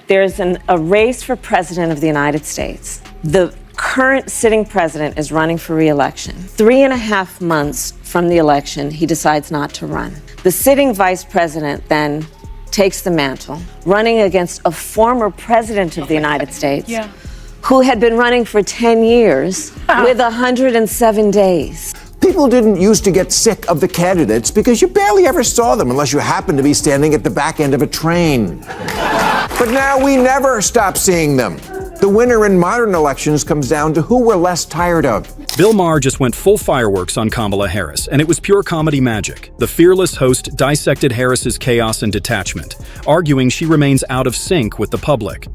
There's a race for president of the United States. The current sitting president is running for re-election. 3.5 months from the election, he decides not to run. The sitting vice president then takes the mantle, running against a former president of the United States who had been running for 10 years with 107 days. People didn't used to get sick of the candidates because you barely ever saw them unless you happened to be standing at the back end of a train. But now we never stop seeing them. The winner in modern elections comes down to who we're less tired of. Bill Maher just went full fireworks on Kamala Harris, and it was pure comedy magic. The fearless host dissected Harris's chaos and detachment, arguing she remains out of sync with the public.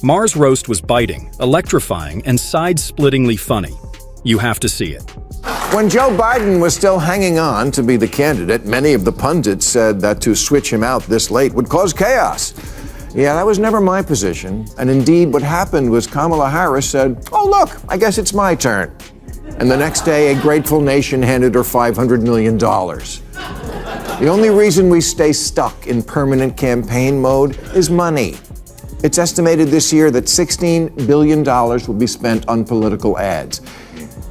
Maher's roast was biting, electrifying, and side-splittingly funny. You have to see it. When Joe Biden was still hanging on to be the candidate, many of the pundits said that to switch him out this late would cause chaos. Yeah, that was never my position. And indeed, what happened was Kamala Harris said, "Oh, look, I guess it's my turn." And the next day, a grateful nation handed her $500 million. The only reason we stay stuck in permanent campaign mode is money. It's estimated this year that $16 billion will be spent on political ads.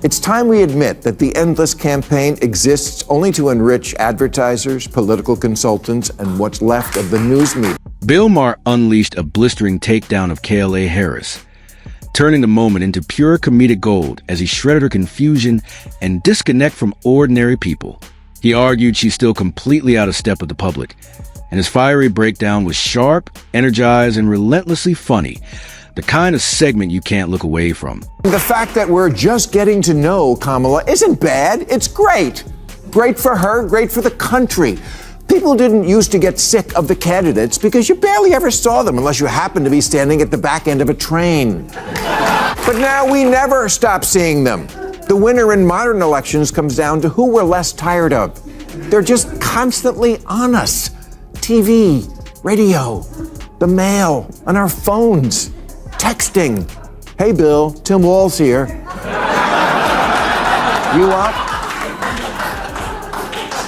It's time we admit that the endless campaign exists only to enrich advertisers, political consultants, and what's left of the news media. Bill Maher unleashed a blistering takedown of KLA Harris, turning the moment into pure comedic gold as he shredded her confusion and disconnect from ordinary people. He argued she's still completely out of step with the public, and his fiery breakdown was sharp, energized, and relentlessly funny. The kind of segment you can't look away from. The fact that we're just getting to know Kamala isn't bad. It's great. Great for her, great for the country. People didn't used to get sick of the candidates because you barely ever saw them unless you happened to be standing at the back end of a train. But now we never stop seeing them. The winner in modern elections comes down to who we're less tired of. They're just constantly on us. TV, radio, the mail, on our phones. Texting. Hey, Bill, Tim Wall's here. You up?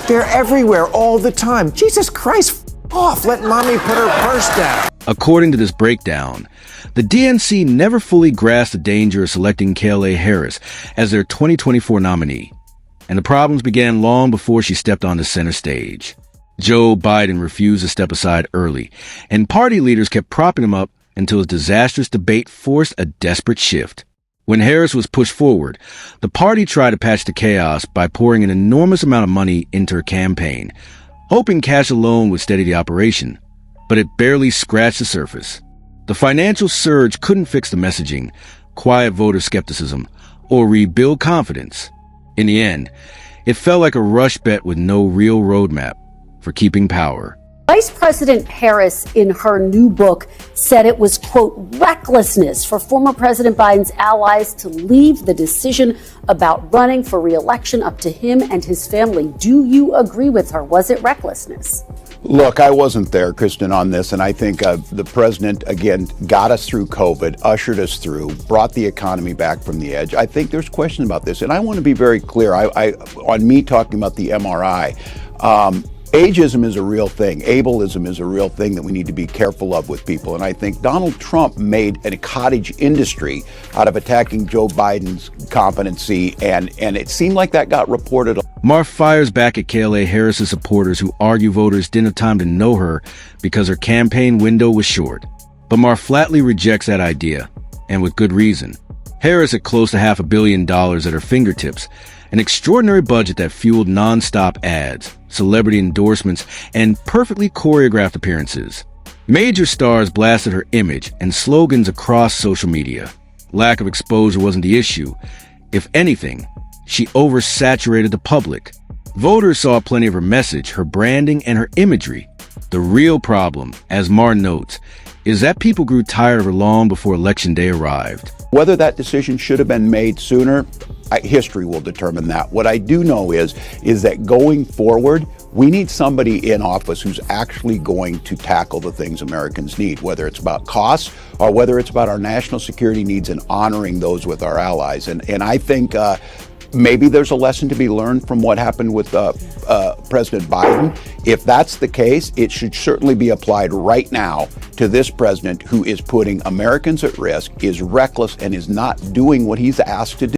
They're everywhere all the time. Jesus Christ, off. Let mommy put her purse down. According to this breakdown, the DNC never fully grasped the danger of selecting KLA Harris as their 2024 nominee. And the problems began long before she stepped on the center stage. Joe Biden refused to step aside early, and party leaders kept propping him up until his disastrous debate forced a desperate shift. When Harris was pushed forward, the party tried to patch the chaos by pouring an enormous amount of money into her campaign, hoping cash alone would steady the operation. But it barely scratched the surface. The financial surge couldn't fix the messaging, quiet voter skepticism, or rebuild confidence. In the end, it felt like a rush bet with no real roadmap for keeping power. Vice President Harris, in her new book, said it was, quote, recklessness for former President Biden's allies to leave the decision about running for re-election up to him and his family. Do you agree with her? Was it recklessness? Look, I wasn't there, Kristen, on this, and I think the president, again, got us through COVID, ushered us through, brought the economy back from the edge. I think there's question about this, and I want to be very clear. On me talking about the MRI, ageism is a real thing. Ableism is a real thing that we need to be careful of with people. And I think Donald Trump made a cottage industry out of attacking Joe Biden's competency, and it seemed like that got reported. Maher fires back at KLA Harris's supporters who argue voters didn't have time to know her because her campaign window was short. But Maher flatly rejects that idea, and with good reason. Harris had close to $500 million at her fingertips, an extraordinary budget that fueled non-stop ads, celebrity endorsements, and perfectly choreographed appearances. Major stars blasted her image and slogans across social media. Lack of exposure wasn't the issue. If anything, she oversaturated the public. Voters saw plenty of her message, her branding, and her imagery. The real problem, as Maher notes, is that people grew tired of her long before Election Day arrived. Whether that decision should have been made sooner, history will determine that. What I do know is that going forward, we need somebody in office who's actually going to tackle the things Americans need, whether it's about costs or whether it's about our national security needs and honoring those with our allies. And I think Maybe there's a lesson to be learned from what happened with President Biden. If that's the case, it should certainly be applied right now to this president who is putting Americans at risk, is reckless, and is not doing what he's asked to do.